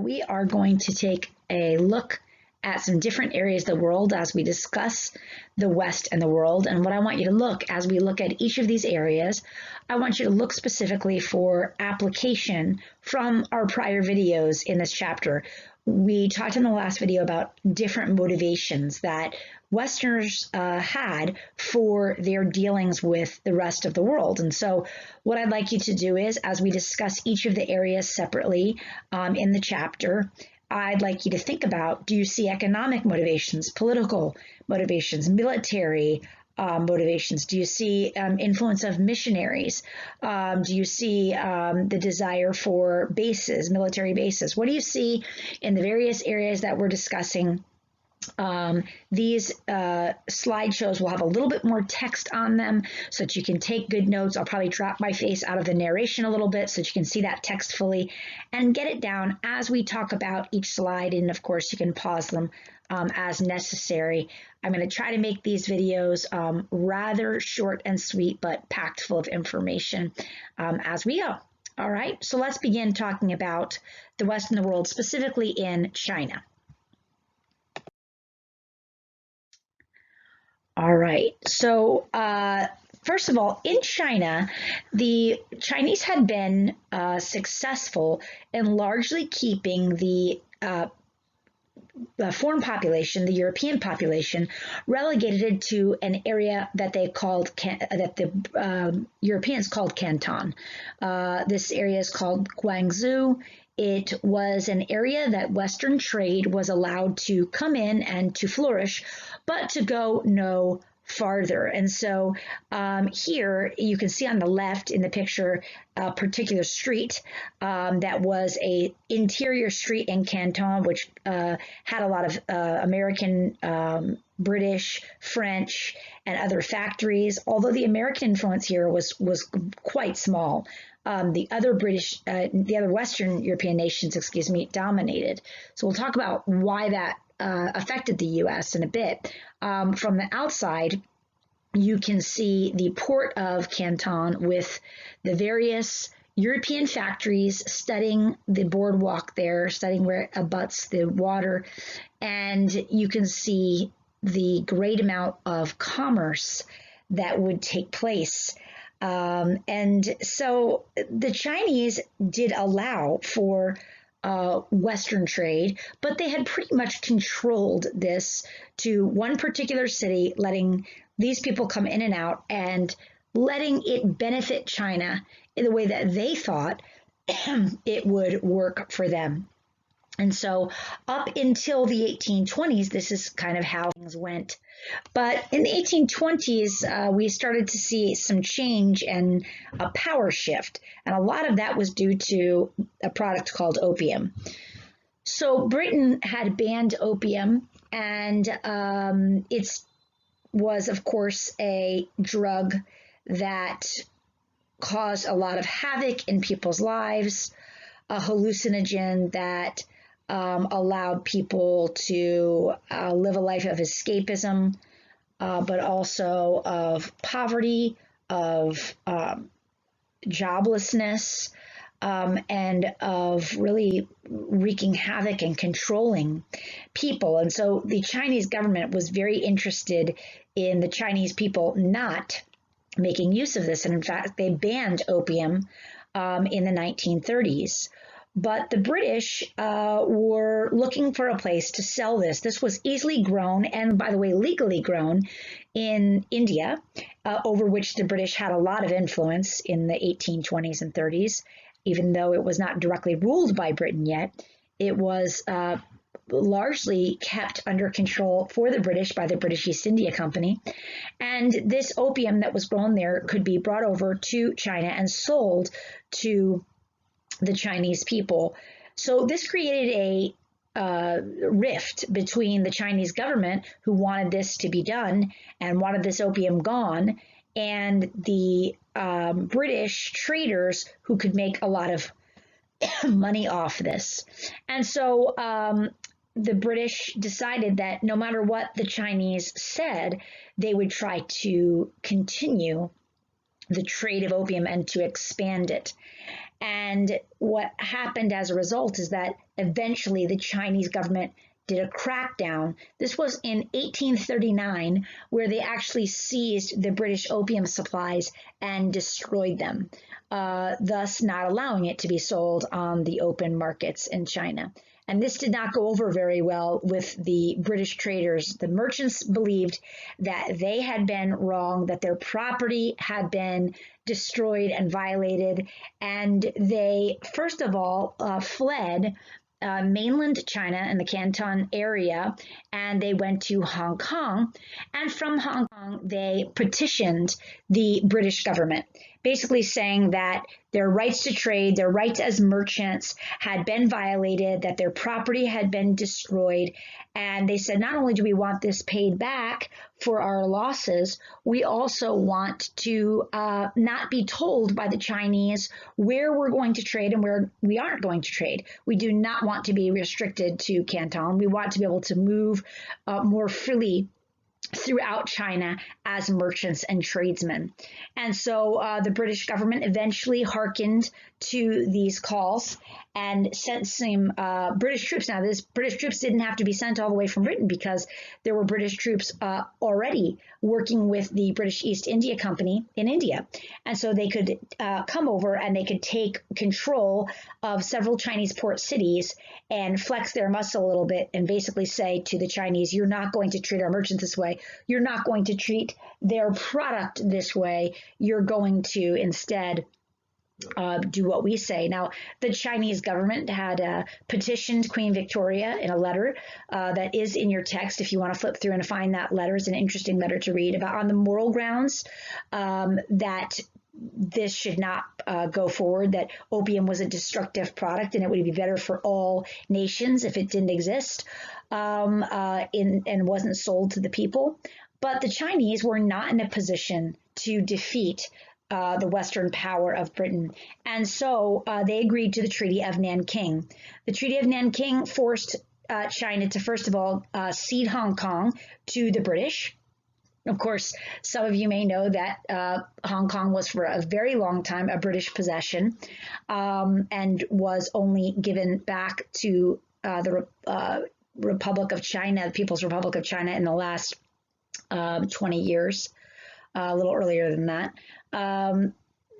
we are going to take a look at some different areas of the world as we discuss the West and the world. And what I want you to look as we look at each of these areas, I want you to look specifically for application from our prior videos in this chapter. We talked in the last video about different motivations that Westerners had for their dealings with the rest of the world. And so what I'd like you to do is, as we discuss each of the areas separately in the chapter, I'd like you to think about, do you see economic motivations, political motivations, military motivations? Do you see influence of missionaries? Do you see the desire for bases, military bases? What do you see in the various areas that we're discussing? These slideshows will have a little bit more text on them so that you can take good notes. I'll probably drop my face out of the narration a little bit so that you can see that text fully and get it down as we talk about each slide. And of course, you can pause them as necessary. I'm going to try to make these videos rather short and sweet, but packed full of information as we go. All right, so let's begin talking about the West and the world, specifically in China. All right, so first of all, in China, the Chinese had been successful in largely keeping the foreign population, the European population, relegated to an area that they called, that the Europeans called Canton. This area is called Guangzhou. It was an area that Western trade was allowed to come in and to flourish, but to go no farther. And so here you can see on the left in the picture a particular street that was a interior street in Canton, which had a lot of American, British, French, and other factories. Although the American influence here was quite small. The other Western European nations, dominated. So we'll talk about why that affected the U.S. in a bit. From the outside, you can see the port of Canton with the various European factories studding the boardwalk there, studding where it abuts the water, and you can see the great amount of commerce that would take place. And so the Chinese did allow for Western trade, but they had pretty much controlled this to one particular city, letting these people come in and out and letting it benefit China in the way that they thought it would work for them. And so up until the 1820s, this is kind of how things went. But in the 1820s, we started to see some change and a power shift. And a lot of that was due to a product called opium. So Britain had banned opium, and it was, of course, a drug that caused a lot of havoc in people's lives, a hallucinogen that allowed people to live a life of escapism, but also of poverty, of joblessness, and of really wreaking havoc and controlling people. And so the Chinese government was very interested in the Chinese people not making use of this. And in fact, they banned opium in the 1930s. But the British were looking for a place to sell this. This was easily grown and, by the way, legally grown in India, over which the British had a lot of influence in the 1820s and 30s. Even though it was not directly ruled by Britain yet, it was largely kept under control for the British by the British East India Company. And this opium that was grown there could be brought over to China and sold to the Chinese people. So this created a rift between the Chinese government, who wanted this to be done and wanted this opium gone, and the British traders, who could make a lot of money off this. And so the British decided that no matter what the Chinese said, they would try to continue the trade of opium and to expand it. And what happened as a result is that eventually the Chinese government did a crackdown. This was in 1839, where they actually seized the British opium supplies and destroyed them, thus not allowing it to be sold on the open markets in China. And this did not go over very well with the British traders. The merchants believed that they had been wrong, that their property had been destroyed and violated, and they, first of all, fled mainland China and the Canton area, and they went to Hong Kong. And from Hong Kong, they petitioned the British government, basically saying that their rights to trade, their rights as merchants had been violated, that their property had been destroyed. And they said, not only do we want this paid back for our losses, we also want to not be told by the Chinese where we're going to trade and where we aren't going to trade. We do not want to be restricted to Canton. We want to be able to move more freely throughout China as merchants and tradesmen. And so the British government eventually hearkened to these calls and sent some British troops. Now, these British troops didn't have to be sent all the way from Britain because there were British troops already working with the British East India Company in India. And so they could come over and they could take control of several Chinese port cities and flex their muscle a little bit and basically say to the Chinese, you're not going to treat our merchants this way. You're not going to treat their product this way. You're going to instead do what we say. Now, the Chinese government had petitioned Queen Victoria in a letter that is in your text. If you want to flip through and find that letter, it's an interesting letter to read about on the moral grounds that this should not go forward, that opium was a destructive product and it would be better for all nations if it didn't exist and wasn't sold to the people. But the Chinese were not in a position to defeat the Western power of Britain. And so they agreed to the Treaty of Nanking. The Treaty of Nanking forced China to, first of all, cede Hong Kong to the British. Of course, some of you may know that Hong Kong was for a very long time a British possession and was only given back to the Republic of China, the People's Republic of China, in the last 20 years, a little earlier than that.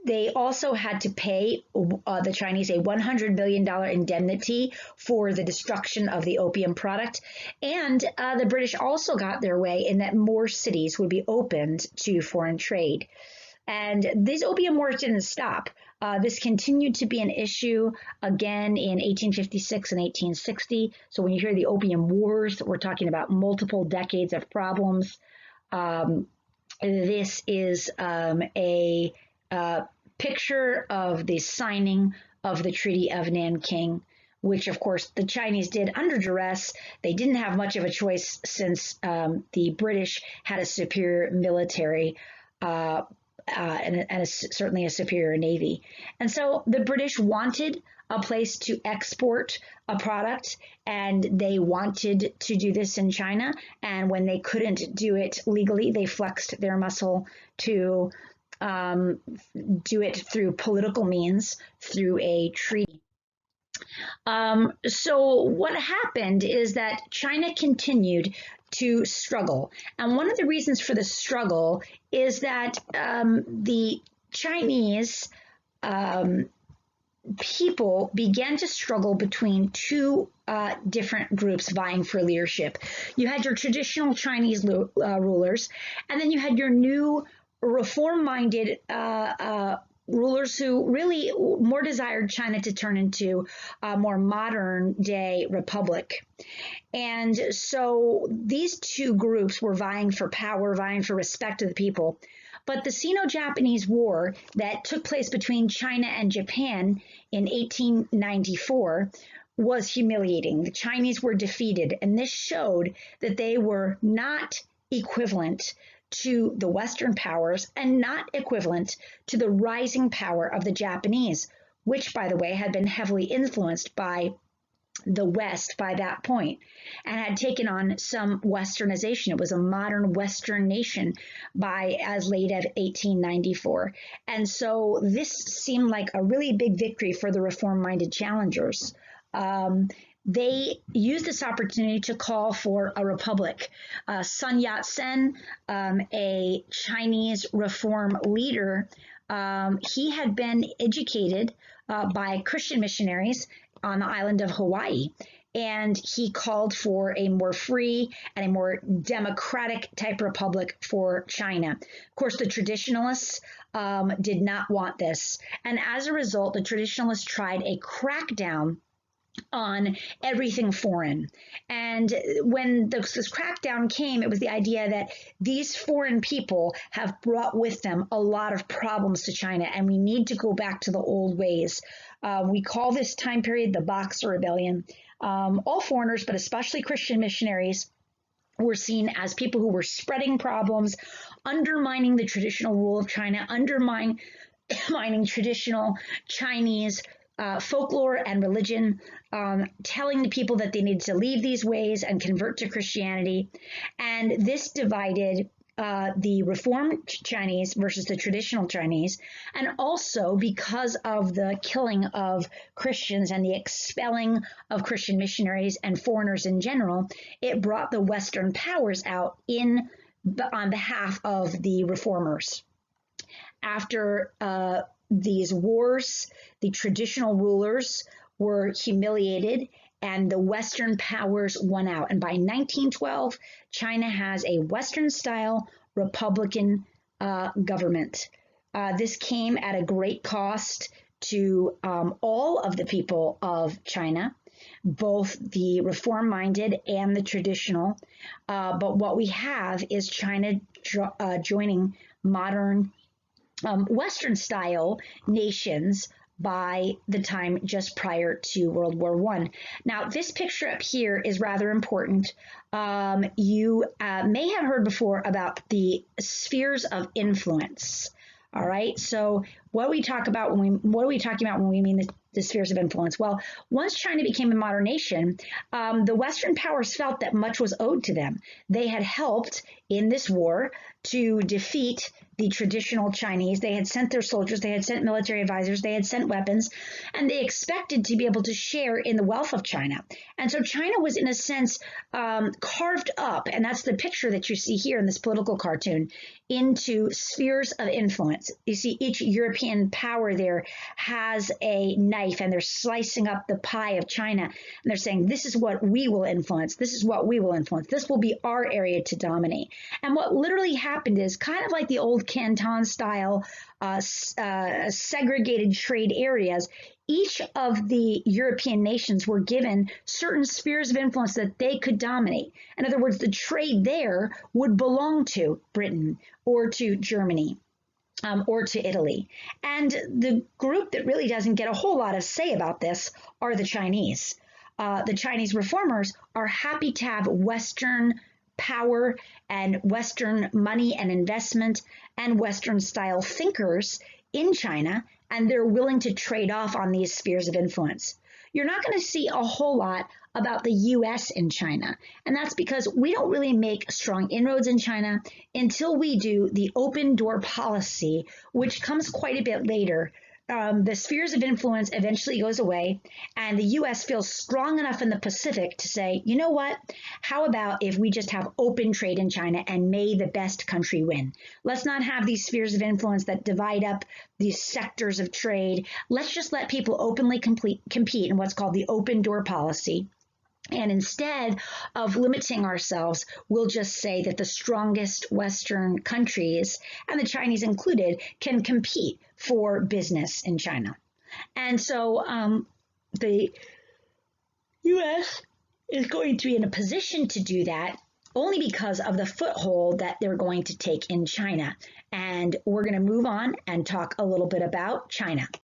They also had to pay the Chinese a $100 billion indemnity for the destruction of the opium product. And the British also got their way in that more cities would be opened to foreign trade. And these opium wars didn't stop. This continued to be an issue again in 1856 and 1860. So when you hear the opium wars, we're talking about multiple decades of problems. This is a picture of the signing of the Treaty of Nanking, which, of course, the Chinese did under duress. They didn't have much of a choice since the British had a superior military and certainly a superior navy. And so the British wanted a place to export a product, and they wanted to do this in China. And when they couldn't do it legally, they flexed their muscle to do it through political means, through a treaty. So what happened is that China continued to struggle. And one of the reasons for the struggle is that the Chinese people began to struggle between two different groups vying for leadership. You had your traditional Chinese rulers, and then you had your new reform-minded rulers who really more desired China to turn into a more modern-day republic. And so these two groups were vying for power, vying for respect of the people. But the Sino-Japanese War that took place between China and Japan in 1894 was humiliating. The Chinese were defeated, and this showed that they were not equivalent to the Western powers and not equivalent to the rising power of the Japanese, which, by the way, had been heavily influenced by the West by that point and had taken on some Westernization. It was a modern Western nation by as late as 1894. And so this seemed like a really big victory for the reform-minded challengers. they used this opportunity to call for a republic. Sun Yat-sen, a Chinese reform leader, he had been educated by Christian missionaries on the island of Hawaii. And he called for a more free and a more democratic type republic for China. Of course, the traditionalists did not want this. And as a result, the traditionalists tried a crackdown on everything foreign. And when this crackdown came, it was the idea that these foreign people have brought with them a lot of problems to China, and we need to go back to the old ways. We call this time period the Boxer Rebellion. All foreigners, but especially Christian missionaries, were seen as people who were spreading problems, undermining the traditional rule of China, undermining traditional Chinese folklore and religion, telling the people that they needed to leave these ways and convert to Christianity. And this divided the Reformed Chinese versus the traditional Chinese. And also because of the killing of Christians and the expelling of Christian missionaries and foreigners in general, it brought the Western powers out on behalf of the reformers. After these wars, the traditional rulers were humiliated and the Western powers won out. And by 1912, China has a Western-style Republican government. This came at a great cost to all of the people of China, both the reform-minded and the traditional. But what we have is China joining modern Western-style nations by the time just prior to World War I. Now, this picture up here is rather important. You may have heard before about the spheres of influence. All right. So what are we talking about when we mean the spheres of influence? Well, once China became a modern nation, the Western powers felt that much was owed to them. They had helped in this war to defeat the traditional Chinese. They had sent their soldiers, they had sent military advisors, they had sent weapons, and they expected to be able to share in the wealth of China. And so China was, in a sense, carved up, and that's the picture that you see here in this political cartoon, into spheres of influence. You see each European power there has a knife, and they're slicing up the pie of China, and they're saying, this is what we will influence. This is what we will influence. This will be our area to dominate. And what literally happened is kind of like the old Canton style segregated trade areas. Each of the European nations were given certain spheres of influence that they could dominate. In other words, the trade there would belong to Britain or to Germany. Or to Italy. And the group that really doesn't get a whole lot of say about this are the Chinese. The Chinese reformers are happy to have Western power and Western money and investment and Western style thinkers in China, and they're willing to trade off on these spheres of influence. You're not going to see a whole lot about the U.S. in China, and that's because we don't really make strong inroads in China until we do the open door policy, which comes quite a bit later. The spheres of influence eventually goes away, and the U.S. feels strong enough in the Pacific to say, you know what, how about if we just have open trade in China and may the best country win? Let's not have these spheres of influence that divide up these sectors of trade. Let's just let people openly compete in what's called the open door policy. And instead of limiting ourselves, we'll just say that the strongest Western countries, and the Chinese included, can compete for business in China. And so the U.S. is going to be in a position to do that only because of the foothold that they're going to take in China. And we're going to move on and talk a little bit about China.